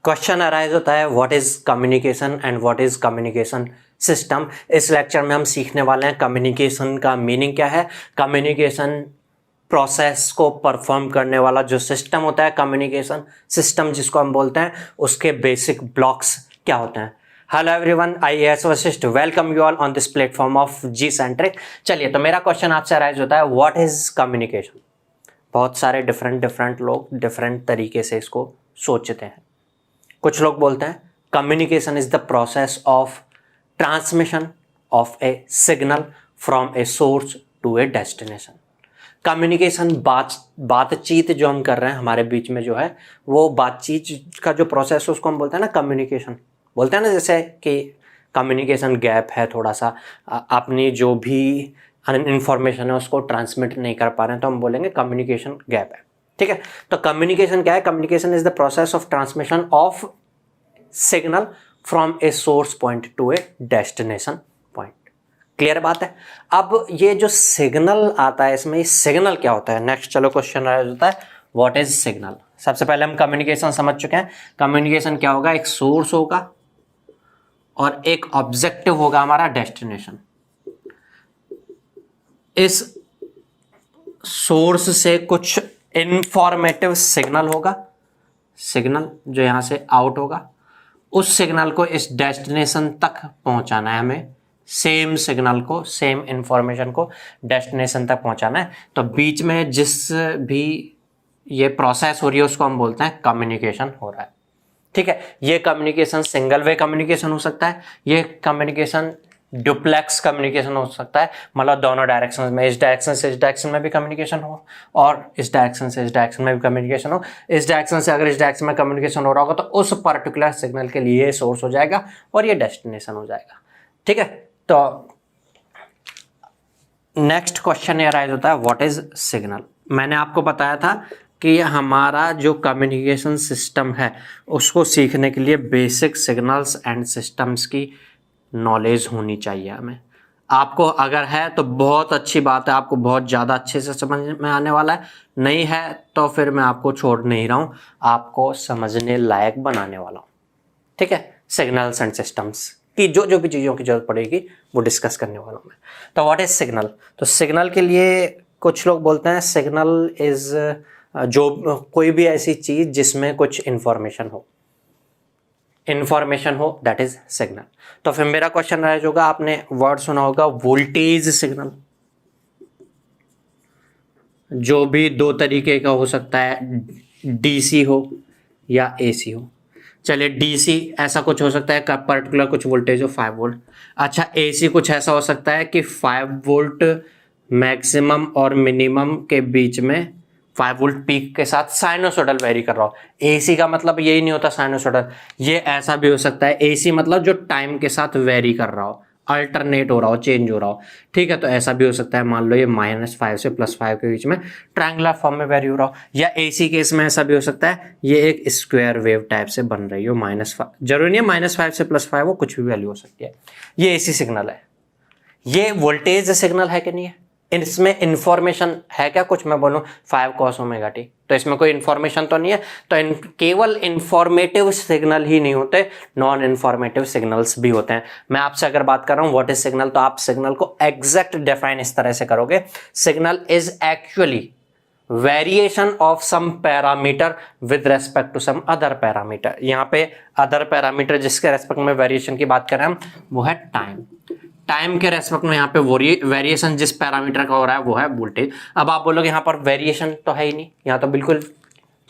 Question arise होता है what is communication and what is communication system. इस lecture में हम सीखने वाले हैं कम्युनिकेशन का मीनिंग क्या है, कम्युनिकेशन प्रोसेस को परफॉर्म करने वाला जो सिस्टम होता है, कम्युनिकेशन सिस्टम जिसको हम बोलते हैं, उसके बेसिक ब्लॉक्स क्या होते हैं। Hello everyone, IAS Vashishtha welcome you all on this platform of G centric. चलिए, तो मेरा क्वेश्चन आपसे अराइज होता है व्हाट इज कम्युनिकेशन। बहुत सारे डिफरेंट लोग डिफरेंट तरीके से इसको सोचते हैं। कुछ लोग बोलते हैं communication is the process of transmission of a signal from a source to a destination. Communication बातचीत जो हम कर रहे हैं हमारे बीच में जो है, वो बातचीत का जो प्रोसेस है उसको हम बोलते हैं ना कम्युनिकेशन। बोलते हैं ना जैसे कि कम्युनिकेशन गैप है, थोड़ा सा अपनी जो भी इंफॉर्मेशन है उसको ट्रांसमिट नहीं कर पा रहे हैं, तो हम बोलेंगे कम्युनिकेशन गैप है। ठीक है, तो कम्युनिकेशन क्या है? Communication is the process of transmission of signal from a source point to a destination point. Clear बात है। अब ये जो सिग्नल आता है, इसमें सिग्नल क्या होता है? नेक्स्ट चलो क्वेश्चन होता है व्हाट इज सिग्नल। सबसे पहले हम कम्युनिकेशन समझ चुके हैं। कम्युनिकेशन क्या होगा? एक सोर्स होगा और एक ऑब्जेक्टिव होगा हमारा डेस्टिनेशन। इस सोर्स से कुछ इंफॉर्मेटिव सिग्नल होगा, सिग्नल जो यहां से आउट होगा, उस सिग्नल को इस डेस्टिनेशन तक पहुंचाना है हमें। सेम सिग्नल को, सेम इंफॉर्मेशन को डेस्टिनेशन तक पहुंचाना है। तो बीच में जिस भी ये प्रोसेस हो रही है उसको हम बोलते हैं कम्युनिकेशन हो रहा है। ठीक है, ये कम्युनिकेशन सिंगल वे कम्युनिकेशन हो सकता है, ये कम्युनिकेशन डुप्लेक्स कम्युनिकेशन हो सकता है, मतलब दोनों डायरेक्शन में, इस डायरेक्शन से इस डायरेक्शन में भी कम्युनिकेशन हो और इस डायरेक्शन से इस डायरेक्शन में भी कम्युनिकेशन हो। इस डायरेक्शन से अगर इस डायरेक्शन में कम्युनिकेशन हो रहा होगा तो उस पर्टिकुलर सिग्नल के लिए ये सोर्स हो जाएगा और ये डेस्टिनेशन हो जाएगा। ठीक है, तो नेक्स्ट क्वेश्चन ये राइज होता है व्हाट इज सिग्नल। मैंने आपको बताया था कि हमारा जो कम्युनिकेशन सिस्टम है उसको सीखने के लिए बेसिक सिग्नल्स एंड सिस्टम्स की नॉलेज होनी चाहिए हमें। आपको अगर है तो बहुत अच्छी बात है, आपको बहुत ज़्यादा अच्छे से समझ में आने वाला है। नहीं है तो फिर मैं आपको छोड़ नहीं रहा हूँ, आपको समझने लायक बनाने वाला हूँ। ठीक है, सिग्नल्स एंड सिस्टम्स की जो भी चीज़ों की जरूरत पड़ेगी वो डिस्कस करने वाला हूँ मैं। तो व्हाट इज सिग्नल? तो सिग्नल के लिए कुछ लोग बोलते हैं सिग्नल इज जो कोई भी ऐसी चीज़ जिसमें कुछ इंफॉर्मेशन हो, दैट इज सिग्नल। तो फिर मेरा क्वेश्चन राइज होगा, आपने वर्ड सुना होगा वोल्टेज सिग्नल। जो भी दो तरीके का हो सकता है, डीसी हो या एसी हो। चलिए, डीसी ऐसा कुछ हो सकता है पर्टिकुलर कुछ वोल्टेज हो 5 वोल्ट। अच्छा, एसी कुछ ऐसा हो सकता है कि 5 वोल्ट मैक्सिमम और मिनिमम के बीच में 5 वोल्ट पीक के साथ साइनोसोडल वेरी कर रहा हो। एसी का मतलब यही नहीं होता साइनोसोडल, ये ऐसा भी हो सकता है। एसी मतलब जो टाइम के साथ वेरी कर रहा हो, अल्टरनेट हो रहा हो, चेंज हो रहा हो। ठीक है, तो ऐसा भी हो सकता है। मान लो ये -5 से +5 के बीच में ट्रायंगुलर फॉर्म में वेरी हो रहा हो। या एसी केस में ऐसा भी हो सकता है ये एक स्क्वायर वेव टाइप से बन रही हो, -5, जरूरी नहीं है -5 से +5 हो, कुछ भी वैल्यू हो सकती है। ये एसी सिग्नल है। ये वोल्टेज सिग्नल है कि नहीं है? इसमें इंफॉर्मेशन है क्या? कुछ मैं बोलूं 5 cos ωt, तो इसमें कोई इंफॉर्मेशन तो नहीं है। तो केवल इंफॉर्मेटिव सिग्नल ही नहीं होते, नॉन इंफॉर्मेटिव सिग्नल्स भी होते हैं। मैं आपसे अगर बात कर रहा हूं व्हाट इज सिग्नल, तो आप सिग्नल को एग्जैक्ट डिफाइन इस तरह से करोगे, signal is actually variation of some parameter with respect to some other parameter. यहाँ पे अदर पैरामीटर जिसके रेस्पेक्ट में वेरिएशन की बात कर रहे हैं हम, वो है टाइम। टाइम के रेस्पेक्ट में यहाँ पे वेरिएशन जिस पैरामीटर का हो रहा है वो है वोल्टेज। अब आप बोलोगे यहाँ पर वेरिएशन तो है ही नहीं, यहाँ तो बिल्कुल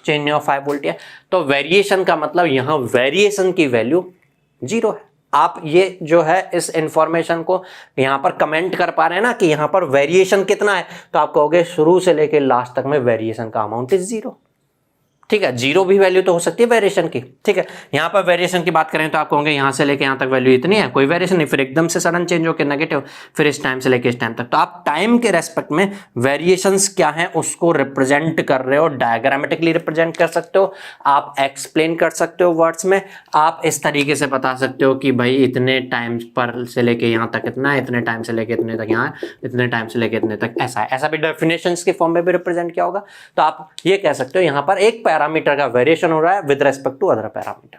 चेंज नहीं हो, 5 वोल्ट है। तो वेरिएशन का मतलब यहाँ वेरिएशन की वैल्यू 0 है। आप ये जो है इस इंफॉर्मेशन को यहाँ पर कमेंट कर पा रहे हैं ना कि यहाँ पर वेरिएशन कितना है, तो आप कहोगे शुरू से लेके लास्ट तक में वेरिएशन का अमाउंट इज 0। ठीक है, 0 भी वैल्यू तो हो सकती है वेरिएशन की। ठीक है, यहाँ पर वेरिएशन की बात करें तो आप कहोगे यहाँ से लेके यहाँ तक वैल्यू इतनी है, कोई वेरिएशन नहीं, फिर एकदम से सडन चेंज होकर नेगेटिव, फिर इस टाइम से लेके इस टाइम तक। तो आप टाइम के रेस्पेक्ट में वेरिएशंस क्या हैं उसको रिप्रेजेंट कर रहे हो, डायग्रामेटिकली रिप्रेजेंट कर सकते हो, आप एक्सप्लेन कर सकते हो वर्ड्स में। आप इस तरीके से बता सकते हो कि भाई इतने टाइम पर से लेके यहाँ तक इतना है, इतने टाइम से लेके इतने तक यहाँ है, इतने टाइम से लेके इतने तक ऐसा है। ऐसा भी डेफिनेशंस के फॉर्म में भी रिप्रेजेंट किया होगा। तो आप ये कह सकते हो यहाँ पर एक पैरामीटर का वेरिएशन हो रहा है with respect to other parameter.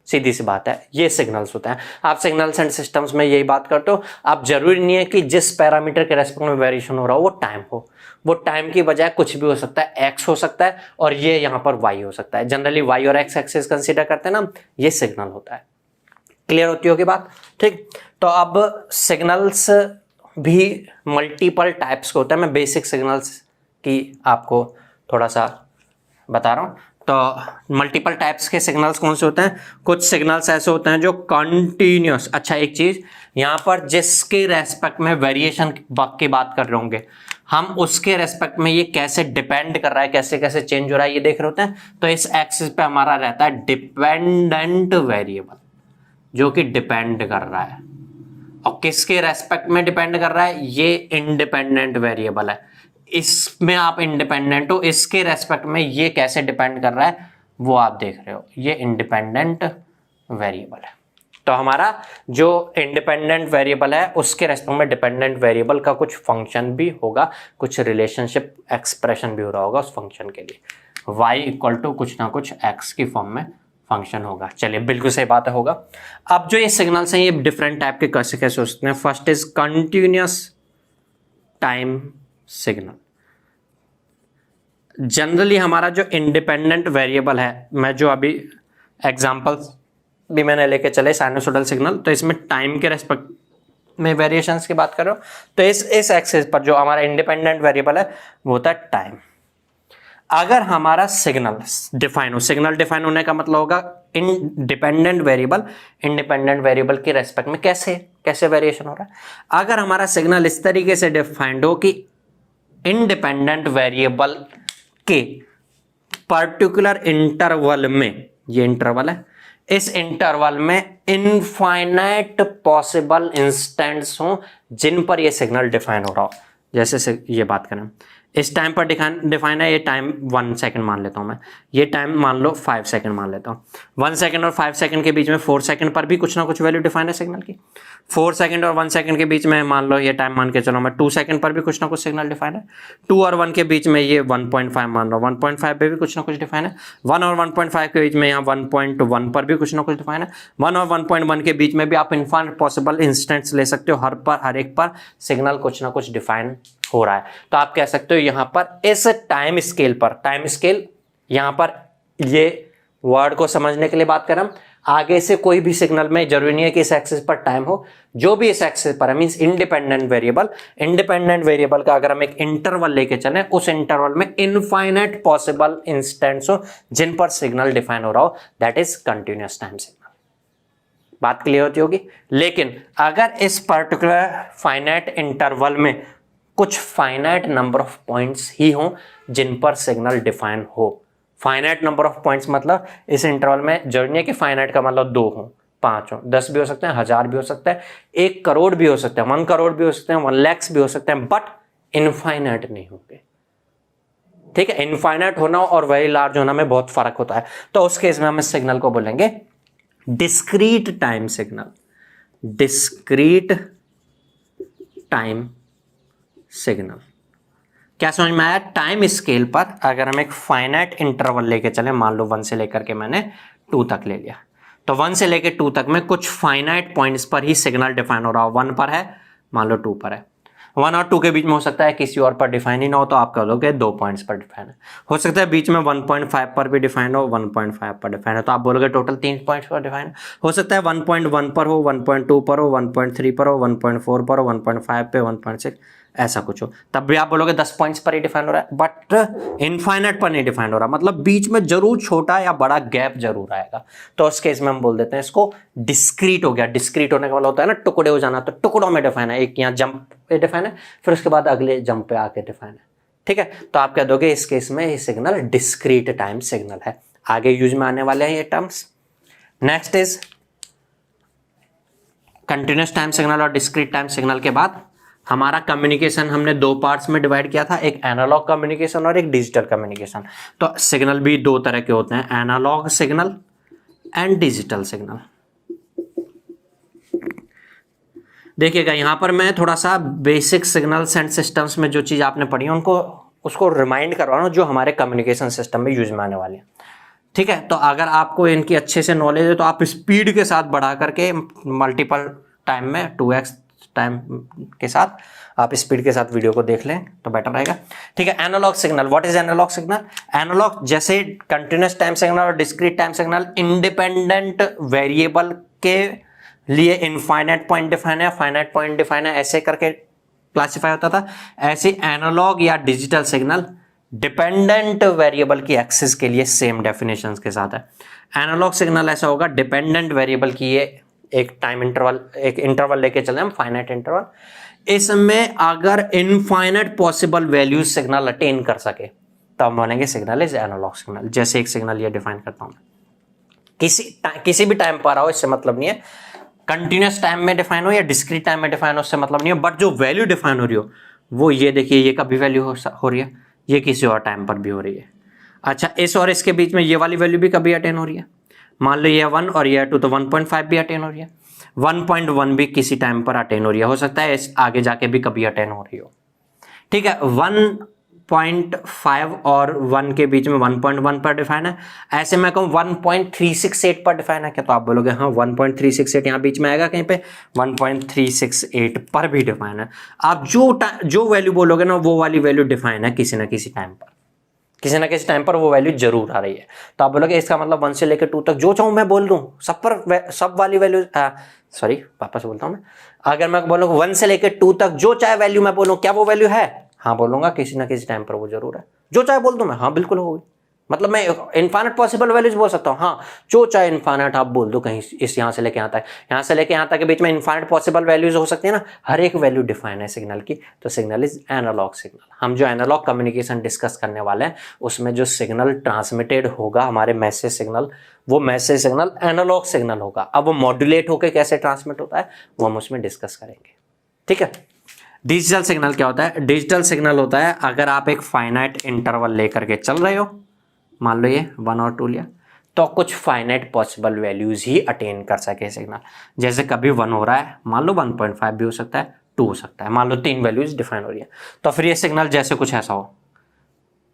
सीधी सी बात है, ये सिग्नल्स होते हैं। आप सिग्नल्स एंड सिस्टम्स में यही बात करते हो। आप जरूरी नहीं है कि जिस पैरामीटर के रेस्पेक्ट में वेरिएशन हो रहा हो वो टाइम हो, वो टाइम की बजाय कुछ भी हो सकता है, एक्स हो सकता है और ये यहाँ पर वाई हो सकता है। जनरली वाई और एक्स एक्सिस कंसीडर करते हैं ना, ये सिग्नल होता है। क्लियर होती होगी बात, ठीक। तो अब सिग्नल्स भी मल्टीपल टाइप्स के होते हैं। मैं बेसिक सिग्नल्स की आपको थोड़ा सा बता रहा हूँ। तो मल्टीपल टाइप्स के सिग्नल्स कौन से होते हैं? कुछ सिग्नल्स ऐसे होते हैं जो कंटिन्यूस, अच्छा एक चीज यहाँ पर जिसके रेस्पेक्ट में वेरिएशन की बात कर रहे होंगे हम, उसके रेस्पेक्ट में ये कैसे डिपेंड कर रहा है, कैसे कैसे चेंज हो रहा है, ये देख रहे होते हैं। तो इस एक्सिस पे हमारा रहता है डिपेंडेंट वेरिएबल, जो कि डिपेंड कर रहा है। और किसके रेस्पेक्ट में डिपेंड कर रहा है? ये इंडिपेंडेंट वेरिएबल है, इसमें आप इंडिपेंडेंट हो, इसके रेस्पेक्ट में ये कैसे डिपेंड कर रहा है वो आप देख रहे हो, ये इंडिपेंडेंट वेरिएबल है। तो हमारा जो इंडिपेंडेंट वेरिएबल है उसके रेस्पेक्ट में डिपेंडेंट वेरिएबल का कुछ फंक्शन भी होगा, कुछ रिलेशनशिप एक्सप्रेशन भी हो रहा होगा उस फंक्शन के लिए। y इक्वल टू कुछ ना कुछ x की फॉर्म में फंक्शन होगा। चलिए बिल्कुल सही बात होगा। अब जो ये सिग्नल्स हैं ये डिफरेंट टाइप के कैसे कैसे हो सकते हैं। First is continuous time signal. Generally हमारा जो इंडिपेंडेंट वेरिएबल है, मैं जो अभी एग्जांपल्स भी मैंने लेके चले साइनसोइडल सिग्नल, तो इसमें टाइम के रेस्पेक्ट में वेरिएशंस की बात कर रहा हूँ। तो इस एक्सिस पर जो हमारा इंडिपेंडेंट वेरिएबल है वो होता है टाइम। अगर हमारा सिग्नल डिफाइन हो, सिग्नल डिफाइन होने का मतलब होगा इंडिपेंडेंट वेरिएबल के रेस्पेक्ट में कैसे कैसे वेरिएशन हो रहा है। अगर हमारा सिग्नल इस तरीके से डिफाइंड हो कि इंडिपेंडेंट वेरिएबल के पर्टिकुलर इंटरवल में, ये इंटरवल है, इस इंटरवल में इनफाइनाइट पॉसिबल इंस्टेंट्स हो जिन पर ये सिग्नल डिफाइन हो रहा हो। जैसे ये बात करें, इस टाइम पर डिफाइन है, ये टाइम 1 सेकंड मान लेता हूं मैं, ये टाइम मान लो 5 सेकंड मान लेता हूं। 1 सेकंड और 5 सेकंड के बीच में 4 सेकंड पर भी कुछ ना कुछ वैल्यू डिफाइन है सिग्नल की। 4 सेकंड और 1 सेकंड के बीच में मान लो ये टाइम मान के चलो मैं 2 सेकंड पर भी कुछ ना कुछ सिग्नल डिफाइन है। 2 और 1 के बीच में ये 1.5 मान लो, 1.5 पे भी कुछ ना कुछ डिफाइन है। 1 और 1.5 के बीच में यहाँ 1.1 पर भी कुछ ना कुछ डिफाइन है। 1 और 1.1 के बीच में भी आप इनफाइनाइट पॉसिबल इंस्टेंट्स ले सकते हो, हर एक पर सिग्नल कुछ ना कुछ डिफाइन हो रहा है। तो आप कह सकते हो यहां पर इस टाइम स्केल पर, टाइम स्केल यहां पर ये वर्ड को समझने के लिए बात कर रहा हूं। आगे से कोई भी सिग्नल में जरूरी नहीं है कि इस एक्सिस पर टाइम हो, जो भी इस एक्सिस पर है मींस इंडिपेंडेंट वेरिएबल का अगर हम एक इंटरवल लेके चलें, उस इंटरवल में इनफाइनाइट पॉसिबल इंस्टेंट्स हो जिन पर सिग्नल डिफाइन हो रहा हो, that is continuous time signal. बात क्लियर होती होगी। लेकिन अगर इस पर्टिकुलर फाइनाइट इंटरवल में कुछ फाइनाइट नंबर ऑफ पॉइंट्स ही हों जिन पर सिग्नल डिफाइन हो, फाइनाइट नंबर ऑफ पॉइंट्स मतलब इस इंटरवल में जरूरी नहीं है कि फाइनाइट का मतलब 2 हो, 5 हो, 10 भी हो सकते हैं, 1000 भी हो सकता है, 1 करोड़ भी हो सकते हैं, 1 करोड़ भी हो सकते हैं, 1 लाख भी हो सकते हैं, बट इनफाइनाइट नहीं होंगे। ठीक है, इनफाइनाइट होना और वेरी लार्ज होना में बहुत फर्क होता है। तो उस केस में हम इस सिग्नल को बोलेंगे discrete time signal. Discrete time signal क्या समझ में आया? टाइम स्केल पर अगर हम एक फाइनाइट इंटरवल लेके चले, मान लो 1 से लेकर के मैंने 2 तक ले लिया, तो 1 से लेकर 2 तक में कुछ फाइनाइट पॉइंट्स पर ही सिग्नल डिफाइन हो रहा हो। 1 पर है, मान लो 2 पर है, 1 और 2 के बीच में हो सकता है किसी और पर डिफाइन ही ना हो, तो आप कह लोगे 2 पॉइंट्स पर डिफाइन है। हो सकता है बीच में 1.5 पर भी डिफाइन हो, 1.5 पर डिफाइन है, तो आप बोलोगे टोटल 3 पॉइंट्स पर डिफाइन है। हो सकता है 1.1 पर हो, 1.2 पर हो, 1.3 पर हो, 1.4 पर हो, 1.5 पे, 1.6 ऐसा कुछ हो, तब भी आप बोलोगे 10 पॉइंट्स पर ही डिफाइन हो रहा है, बट इनफाइनाइट पर नहीं डिफाइन हो रहा, मतलब बीच में जरूर छोटा या बड़ा गैप जरूर आएगा। तो उस केस में हम बोल देते हैं इसको डिस्क्रीट हो गया। डिस्क्रीट होने का मतलब होता है ना टुकड़े हो जाना, तो टुकड़ों में डिफाइन है, एक यहाँ जंप पे डिफाइन है, फिर उसके बाद अगले जंप पे आके डिफाइन है। ठीक है, तो आप कह दोगे इस केस में ये सिग्नल डिस्क्रीट टाइम सिग्नल है। आगे यूज में आने वाले हैं ये terms. Next is continuous time signal और डिस्क्रीट टाइम सिग्नल के बाद हमारा कम्युनिकेशन हमने 2 पार्ट्स में डिवाइड किया था, एक एनालॉग कम्युनिकेशन और एक डिजिटल कम्युनिकेशन। तो सिग्नल भी 2 तरह के होते हैं, analogue signal and digital signal. देखिएगा यहाँ पर मैं थोड़ा सा बेसिक सिग्नल्स एंड सिस्टम्स में जो चीज आपने पढ़ी है उसको रिमाइंड करवा रहा हूँ, जो हमारे कम्युनिकेशन सिस्टम में यूज में आने वाले हैं। ठीक है, तो अगर आपको इनकी अच्छे से नॉलेज है तो आप स्पीड के साथ बढ़ा करके मल्टीपल टाइम में 2x टाइम के साथ आप स्पीड के साथ वीडियो को देख लें तो बेटर रहेगा। ठीक है, analogue signal, what is analogue signal? Analogue जैसे कंटिन्यूस टाइम सिग्नल और discrete time signal independent variable के लिए इनफाइनाइट पॉइंट डिफाइन है, फाइनाइट पॉइंट डिफाइन है, ऐसे करके क्लासिफाई होता था। ऐसे एनालॉग या डिजिटल सिग्नल डिपेंडेंट वेरिएबल की एक्सेस के लिए सेम डेफिनेशंस के साथ है। एनालॉग सिग्नल ऐसा होगा, डिपेंडेंट वेरिएबल की ये एक टाइम इंटरवल, एक इंटरवल लेके चले हम, फाइनाइट इंटरवल, इसमें अगर infinite possible values signal attain कर सके तो हम बोलेंगे सिग्नल इज एनालॉग सिग्नल। जैसे एक सिग्नल ये डिफाइन करता हूं मैं, किसी भी टाइम पर आओ इससे मतलब नहीं है, कंटिन्यूस टाइम में डिफाइन हो या डिस्क्रीट टाइम में डिफाइन हो उससे मतलब नहीं है, बट जो वैल्यू डिफाइन हो रही हो वो ये देखिए, ये कभी वैल्यू हो रही है, ये किसी और टाइम पर भी हो रही है। अच्छा, इस और इसके बीच में ये वाली वैल्यू भी कभी अटेन हो रही है, मान लो ये 1 और ये 2 तो 1.5 भी अटेन हो रही है, 1.1 भी किसी टाइम पर अटेन हो रही है, हो सकता है इस आगे जाके भी कभी अटेन हो रही हो। ठीक है, 1.5 और 1 के बीच में 1.1 पर डिफाइन है। ऐसे मैं कहूँ 1.368 पर डिफाइन है क्या, तो आप बोलोगे हाँ 1.368 यहाँ बीच में आएगा कहीं पे, 1.368 पर भी डिफाइन है। आप जो वैल्यू बोलोगे ना वो वाली वैल्यू डिफाइन है किसी ना किसी टाइम पर, किसी ना किसी टाइम पर वो वैल्यू जरूर आ रही है। तो आप बोलोगे इसका मतलब 1 से लेकर 2 तक जो चाहूँ मैं बोल दूं, सब पर सब वाली वैल्यू, सॉरी वापस बोलता हूँ मैं, अगर मैं बोलूँ 1 से लेकर 2 तक जो चाहे वैल्यू मैं बोलूँ, क्या वो वैल्यू है? हाँ बोलूंगा, किसी ना किसी टाइम पर वो जरूर है। जो चाहे बोल दूं मैं, हाँ बिल्कुल होगी, मतलब मैं इनफाइनाइट पॉसिबल वैल्यूज बोल सकता हूँ, हाँ जो चाहे इनफाइनाइट आप बोल दो, कहीं इस यहाँ से लेके यहाँ तक, यहाँ से लेके यहाँ तक के बीच में इनफाइनाइट पॉसिबल वैल्यूज हो सकती है ना, हर एक वैल्यू डिफाइन है सिग्नल की, तो सिग्नल इज एनालॉग सिग्नल। हम जो एनालॉग कम्युनिकेशन डिस्कस करने वाले हैं उसमें जो सिग्नल ट्रांसमिटेड होगा हमारे मैसेज सिग्नल, वो मैसेज सिग्नल एनालॉग सिग्नल होगा। अब वो मॉड्यूलेट होकर कैसे ट्रांसमिट होता है वो हम उसमें डिस्कस करेंगे। ठीक है, डिजिटल सिग्नल क्या होता है? डिजिटल सिग्नल होता है अगर आप एक फाइनाइट इंटरवल लेकर के चल रहे हो, मान लो ये 1 और 2 लिया, तो कुछ फाइनाइट पॉसिबल वैल्यूज ही अटेन कर सके सिग्नल। जैसे कभी 1 हो रहा है, मान लो 1.5 भी हो सकता है, 2 हो सकता है, मान लो 3 वैल्यूज डिफाइन हो रही है, तो फिर ये सिग्नल जैसे कुछ ऐसा हो,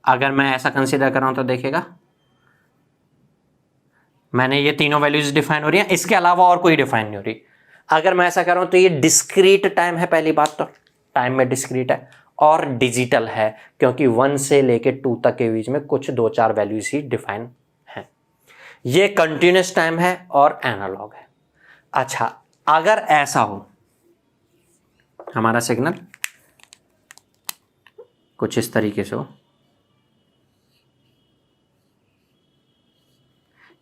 अगर मैं ऐसा कंसीडर कर रहा हूं तो देखिएगा मैंने ये तीनों वैल्यूज डिफाइन हो रही है, इसके अलावा और कोई डिफाइन नहीं हो रही। अगर मैं ऐसा कर रहा हूं तो ये डिस्क्रीट टाइम है, पहली बात तो टाइम में डिस्क्रीट है, और डिजिटल है क्योंकि 1 से लेके 2 तक के बीच में कुछ 2-4 वैल्यूज ही डिफाइन है। ये कंटिन्यूस टाइम है और एनालॉग है। अच्छा, अगर ऐसा हो हमारा सिग्नल कुछ इस तरीके से हो,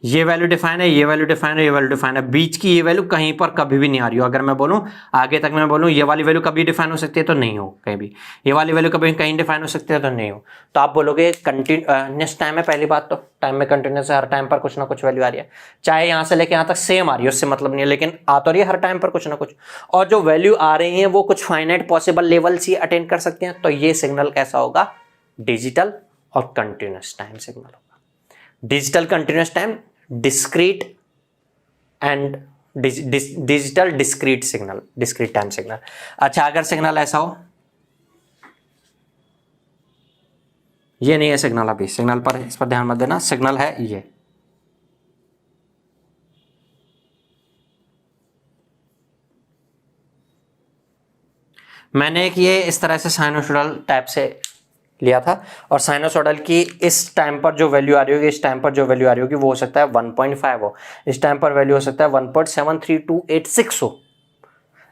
ये वैल्यू डिफाइन है, ये वैल्यू डिफाइन है, ये वैल्यू डिफाइन है, बीच की ये वैल्यू कहीं पर कभी भी नहीं आ रही हो। अगर मैं बोलूं आगे तक मैं बोलूं ये वाली वैल्यू कभी डिफाइन हो सकती है तो नहीं हो कहीं भी, ये वाली वैल्यू कभी कहीं डिफाइन हो सकती है तो नहीं हो, तो आप बोलोगे कंटिन्यूस टाइम है। पहली बात तो टाइम में कंटिन्यूस है, हर टाइम पर कुछ ना कुछ वैल्यू आ रही है, चाहे यहाँ से लेके यहाँ तक सेम आ रही है उससे मतलब नहीं है, लेकिन आ तो रही है हर टाइम पर कुछ ना कुछ, और जो वैल्यू आ रही है वो कुछ फाइनाइट पॉसिबल लेवल्स ही अटेन कर सकते हैं। तो ये सिग्नल कैसा होगा? डिजिटल और कंटिन्यूस टाइम सिग्नल होगा। Digital continuous time, discrete and digital discrete signal, discrete time signal. अच्छा, अगर सिग्नल ऐसा हो, ये नहीं है सिग्नल, अभी सिग्नल पर इस पर ध्यान मत देना, सिग्नल है ये, मैंने एक ये इस तरह से साइनोसॉइडल टाइप से लिया था, और साइनोसॉइडल की इस टाइम पर जो वैल्यू आ रही होगी, इस टाइम पर जो वैल्यू आ रही होगी वो हो सकता है 1.5 हो, इस टाइम पर वैल्यू हो सकता है 1.73286 हो।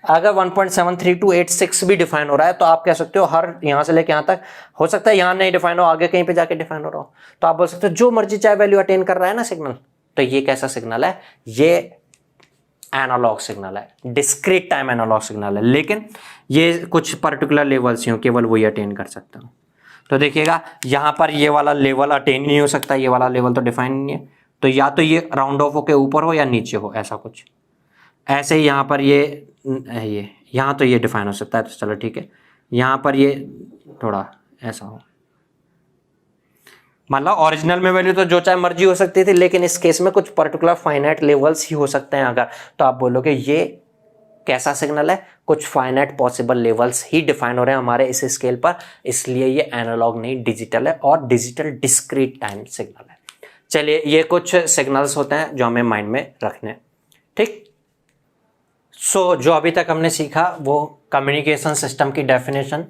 अगर 1.73286 भी डिफाइन हो रहा है तो आप कह सकते हो हर यहां से लेके यहां तक, हो सकता है यहां नहीं डिफाइन हो, आगे कहीं पे जाके डिफाइन हो रहा हो, तो आप बोल सकते हो जो मर्जी चाहे वैल्यू अटेन कर रहा है ना सिग्नल, तो ये कैसा सिग्नल है? ये एनालॉग सिग्नल है, डिस्क्रीट टाइम एनालॉग सिग्नल है, लेकिन ये कुछ पर्टिकुलर लेवल्स ही हो, केवल वही अटेन कर सकता हूं। तो देखिएगा यहाँ पर ये वाला लेवल अटेन नहीं हो सकता, ये वाला लेवल तो डिफाइन नहीं है, तो या तो ये राउंड ऑफ होके ऊपर हो या नीचे हो, ऐसा कुछ। ऐसे ही यहाँ पर ये यहाँ तो ये डिफाइन हो सकता है, तो चलो ठीक है, यहाँ पर ये थोड़ा ऐसा हो, मतलब ओरिजिनल में वैल्यू तो जो चाहे मर्जी हो सकती थी, लेकिन इस केस में कुछ पर्टिकुलर फाइनाइट लेवल्स ही हो सकते हैं अगर, तो आप बोलोगे ये कैसा सिग्नल है? कुछ फाइनाइट पॉसिबल लेवल्स ही डिफाइन हो रहे हैं हमारे इस स्केल पर, इसलिए ये एनालॉग नहीं डिजिटल है, और डिजिटल डिस्क्रीट टाइम सिग्नल है। चलिए ये कुछ सिग्नल्स होते हैं जो हमें माइंड में रखने हैं, ठीक। सो जो अभी तक हमने सीखा वो कम्युनिकेशन सिस्टम की डेफिनेशन,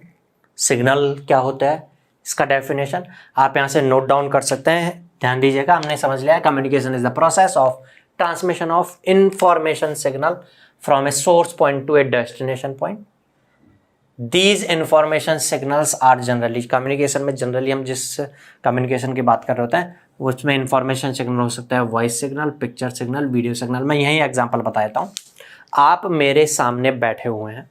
सिग्नल क्या होता है इसका डेफिनेशन आप यहाँ से नोट डाउन कर सकते हैं। ध्यान दीजिएगा, हमने समझ लिया communication is the process of transmission of information signal from a source point to a destination point. These information signals are generally, communication में जनरली हम जिस कम्युनिकेशन की बात कर रहे होते हैं उसमें इंफॉर्मेशन सिग्नल हो सकता है voice signal, picture signal, video signal. मैं यही एग्जांपल बता देता हूँ। आप मेरे सामने बैठे हुए हैं,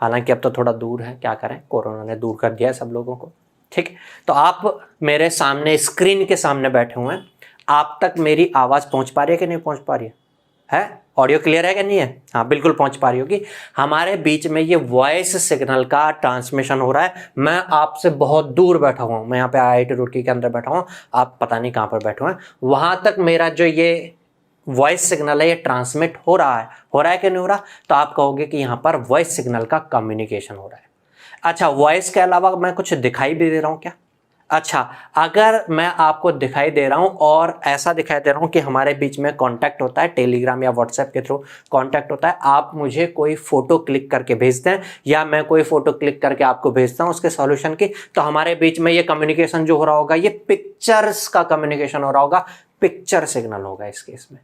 हालांकि अब तो थोड़ा दूर है, क्या करें, कोरोना ने दूर कर दिया है सब लोगों को, ठीक। तो आप मेरे सामने स्क्रीन के सामने बैठे हुए हैं, आप तक मेरी आवाज़ पहुँच पा रही है कि नहीं पहुँच पा रही है? ऑडियो क्लियर है कि नहीं है? हाँ बिल्कुल पहुंच पा रही होगी। हमारे बीच में ये वॉइस सिग्नल का ट्रांसमिशन हो रहा है। मैं आपसे बहुत दूर बैठा हुआ हूँ, मैं यहाँ पे IIT रुड़की के अंदर बैठा हूँ, आप पता नहीं कहाँ पर बैठे हुए हैं, वहाँ तक मेरा जो ये वॉइस सिग्नल है ये ट्रांसमिट हो रहा है कि नहीं हो रहा? तो आप कहोगे कि यहाँ पर वॉइस सिग्नल का कम्युनिकेशन हो रहा है। अच्छा, वॉइस के अलावा मैं कुछ दिखाई भी दे रहा हूँ क्या? अच्छा, अगर मैं आपको दिखाई दे रहा हूं और ऐसा दिखाई दे रहा हूं कि हमारे बीच में कांटेक्ट होता है, टेलीग्राम या व्हाट्सएप के थ्रू कांटेक्ट होता है, आप मुझे कोई फोटो क्लिक करके भेजते हैं या मैं कोई फोटो क्लिक करके आपको भेजता हूं उसके सॉल्यूशन की, तो हमारे बीच में ये कम्युनिकेशन जो हो रहा होगा ये पिक्चर्स का कम्युनिकेशन हो रहा होगा, पिक्चर सिग्नल होगा इस केस में।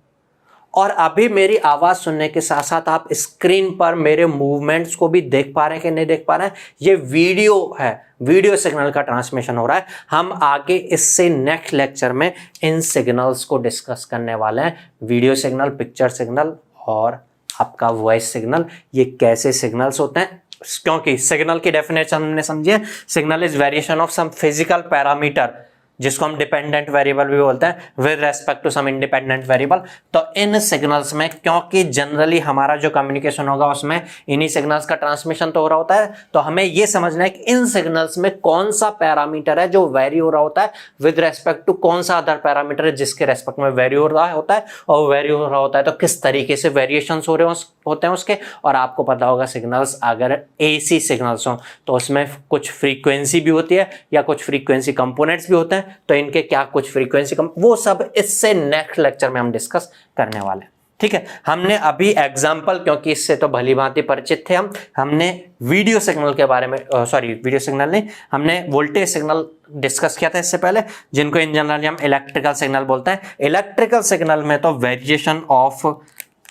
और अभी मेरी आवाज़ सुनने के साथ साथ आप स्क्रीन पर मेरे मूवमेंट्स को भी देख पा रहे हैं कि नहीं देख पा रहे हैं? ये वीडियो है, वीडियो सिग्नल का ट्रांसमिशन हो रहा है। हम आगे इससे नेक्स्ट लेक्चर में इन सिग्नल्स को डिस्कस करने वाले हैं, वीडियो सिग्नल, पिक्चर सिग्नल और आपका वॉइस सिग्नल, ये कैसे सिग्नल्स होते हैं। क्योंकि सिग्नल की डेफिनेशन हमने समझी है, signal is variation of some physical parameter जिसको हम डिपेंडेंट वेरिएबल भी बोलते हैं with respect to some independent variable. तो इन सिग्नल्स में, क्योंकि जनरली हमारा जो कम्युनिकेशन होगा उसमें इन्हीं सिग्नल्स का ट्रांसमिशन तो हो रहा होता है, तो हमें ये समझना है कि इन सिग्नल्स में कौन सा पैरामीटर है जो वेरी हो रहा होता है विद रेस्पेक्ट टू कौन सा अदर पैरामीटर है जिसके रेस्पेक्ट में वेरी हो रहा होता है, और वेरी हो रहा होता है तो किस तरीके से वेरिएशंस हो रहे होते हैं उसके। और आपको पता होगा सिग्नल्स अगर AC सिग्नल्स हों तो उसमें कुछ फ्रीक्वेंसी भी होती है या कुछ फ्रीक्वेंसी कंपोनेंट्स भी होते हैं, तो इनके क्या कुछ फ्रीक्वेंसी वो सब इससे नेक्स्ट लेक्चर में हम डिस्कस करने वाले हैं, ठीक है। हमने अभी एग्जांपल, क्योंकि इससे तो भली भांति परिचित थे हमने वीडियो सिग्नल के बारे में, वीडियो सिग्नल नहीं, हमने वोल्टेज सिग्नल डिस्कस किया था इससे पहले, जिनको इन जनरल हम इलेक्ट्रिकल सिग्नल बोलते हैं। इलेक्ट्रिकल सिग्नल में तो वेरिएशन ऑफ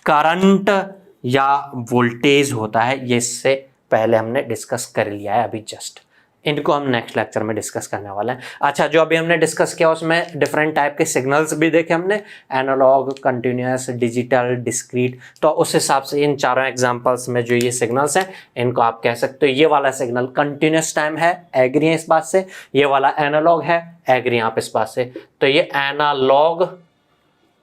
करंट या वोल्टेज होता है, ये इससे पहले हमने डिस्कस कर लिया है अभी जस्ट, इनको हम नेक्स्ट लेक्चर में डिस्कस करने वाले हैं। अच्छा, जो अभी हमने डिस्कस किया उसमें डिफरेंट टाइप के सिग्नल्स भी देखे हमने, एनालॉग, कंटिन्यूअस, डिजिटल, डिस्क्रीट। तो उस हिसाब से इन चारों एग्जांपल्स में जो ये सिग्नल्स हैं इनको आप कह सकते हो ये वाला सिग्नल कंटिन्यूअस टाइम है, एग्री हैं इस बात से, ये वाला एनालॉग है, एग्री आप इस बात से। तो ये एनालॉग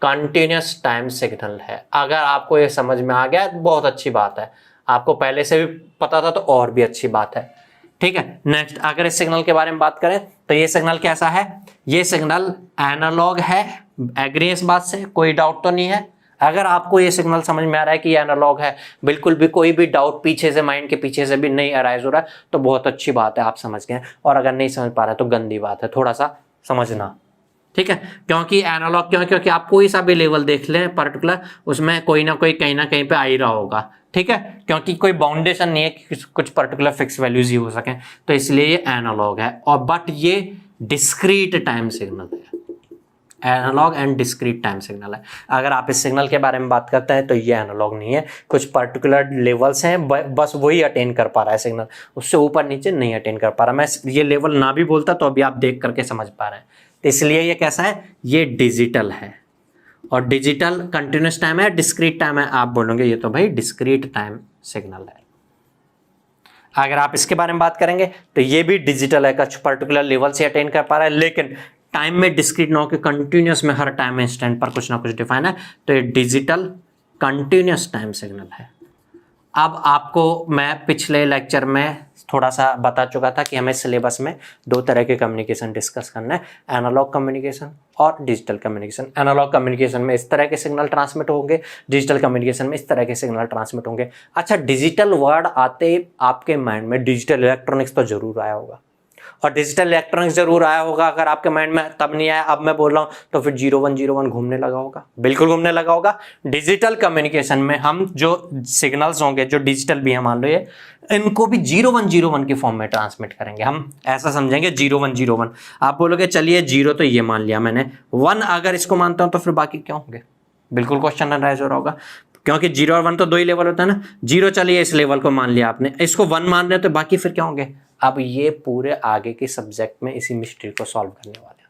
कंटिन्यूअस टाइम सिग्नल है। अगर आपको ये समझ में आ गया तो बहुत अच्छी बात है, आपको पहले से भी पता था तो और भी अच्छी बात है, ठीक है। नेक्स्ट, अगर इस सिग्नल के बारे में बात करें तो ये सिग्नल कैसा है? ये सिग्नल एनालॉग है, एग्री इस बात से, कोई डाउट तो नहीं है। अगर आपको ये सिग्नल समझ में आ रहा है कि ये एनालॉग है, बिल्कुल भी कोई भी डाउट पीछे से, माइंड के पीछे से भी नहीं अराइज हो रहा है, तो बहुत अच्छी बात है, आप समझ गए। और अगर नहीं समझ पा रहे तो गंदी बात है, थोड़ा सा समझना, ठीक है। क्योंकि एनालॉग क्योंकि आप कोई सा भी लेवल देख लें पर्टिकुलर, उसमें कोई ना कोई कहीं ना कहीं पे आ ही रहा होगा, ठीक है। क्योंकि कोई बाउंडेशन नहीं है कि कुछ पर्टिकुलर फिक्स वैल्यूज ही हो सके, तो इसलिए ये एनालॉग है। और बट ये डिस्क्रीट टाइम सिग्नल है, analogue and discrete time signal है। अगर आप इस सिग्नल के बारे में बात करते हैं तो ये एनालॉग नहीं है, कुछ पर्टिकुलर लेवल्स हैं, बस वही अटेन कर पा रहा है सिग्नल, उससे ऊपर नीचे नहीं अटेन कर पा रहा। मैं ये लेवल ना भी बोलता तो अभी आप देख करके समझ पा रहे हैं, तो इसलिए ये कैसा है? ये डिजिटल है। और डिजिटल कंटिन्यूस टाइम है, डिस्क्रीट टाइम है, आप बोलोगे ये तो भाई डिस्क्रीट टाइम सिग्नल है। अगर आप इसके बारे में बात करेंगे तो ये भी डिजिटल है, कुछ पर्टिकुलर लेवल से अटेन कर पा रहा है, लेकिन टाइम में डिस्क्रीट ना हो कि कंटिन्यूस में हर टाइम इंस्टेंट पर कुछ ना कुछ डिफाइन है, तो ये डिजिटल कंटिन्यूस टाइम सिग्नल है। अब आपको मैं पिछले लेक्चर में थोड़ा सा बता चुका था कि हमें सिलेबस में दो तरह के कम्युनिकेशन डिस्कस करना है, एनालॉग कम्युनिकेशन और डिजिटल कम्युनिकेशन। एनालॉग कम्युनिकेशन में इस तरह के सिग्नल ट्रांसमिट होंगे, डिजिटल कम्युनिकेशन में इस तरह के सिग्नल ट्रांसमिट होंगे। अच्छा, डिजिटल वर्ड आते आपके माइंड में डिजिटल इलेक्ट्रॉनिक्स तो जरूर आया होगा, और डिजिटल इलेक्ट्रॉनिक्स जरूर आया होगा, अगर आपके माइंड में तब नहीं आया, अब मैं बोल रहा हूं तो फिर 0101 घूमने लगा होगा, बिल्कुल घूमने लगा होगा। डिजिटल कम्युनिकेशन में हम जो सिग्नल्स होंगे, जो डिजिटल भी है मान लो ये, इनको भी 0101 के फॉर्म में ट्रांसमिट करेंगे। हम ऐसा समझेंगे 0101। आप बोलोगे चलिए 0 तो ये मान लिया मैंने, 1 अगर इसको मानता हूं तो फिर बाकी क्या होंगे? बिल्कुल क्वेश्चन राइज हो रहा होगा, क्योंकि 0 और 1 तो 2 ही लेवल होता है ना। 0 चलिए इस लेवल को मान लिया आपने, इसको 1 मान रहे हो तो बाकी फिर क्या होंगे? अब ये पूरे आगे के सब्जेक्ट में इसी मिस्ट्री को सॉल्व करने वाले हैं।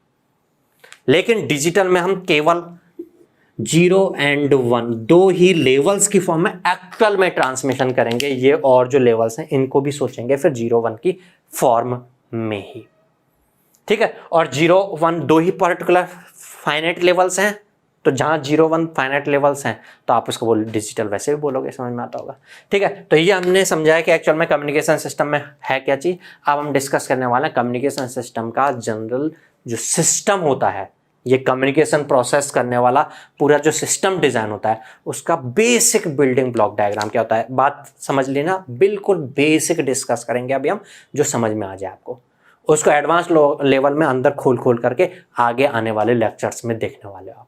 लेकिन डिजिटल में हम केवल 0 एंड 1 दो ही लेवल्स की फॉर्म में एक्चुअल में ट्रांसमिशन करेंगे। ये और जो लेवल्स हैं इनको भी सोचेंगे फिर 0-1 की फॉर्म में ही, ठीक है। और 0-1 दो ही पर्टिकुलर फाइनाइट लेवल्स हैं, तो जहां 0-1 फाइनाइट लेवल्स हैं तो आप उसको बोलो डिजिटल, वैसे भी बोलोगे, समझ में आता होगा, ठीक है। तो ये हमने समझाया कि एक्चुअल में कम्युनिकेशन सिस्टम में है क्या चीज। अब हम डिस्कस करने वाले हैं कम्युनिकेशन सिस्टम का जनरल जो सिस्टम होता है, ये कम्युनिकेशन प्रोसेस करने वाला पूरा जो सिस्टम डिजाइन होता है, उसका बेसिक बिल्डिंग ब्लॉक डायग्राम क्या होता है। बात समझ लेना, बिल्कुल बेसिक डिस्कस करेंगे अभी हम, जो समझ में आ जाए आपको, उसको एडवांस लेवल में अंदर खोल खोल करके आगे आने वाले लेक्चर्स में देखने वाले हो आप।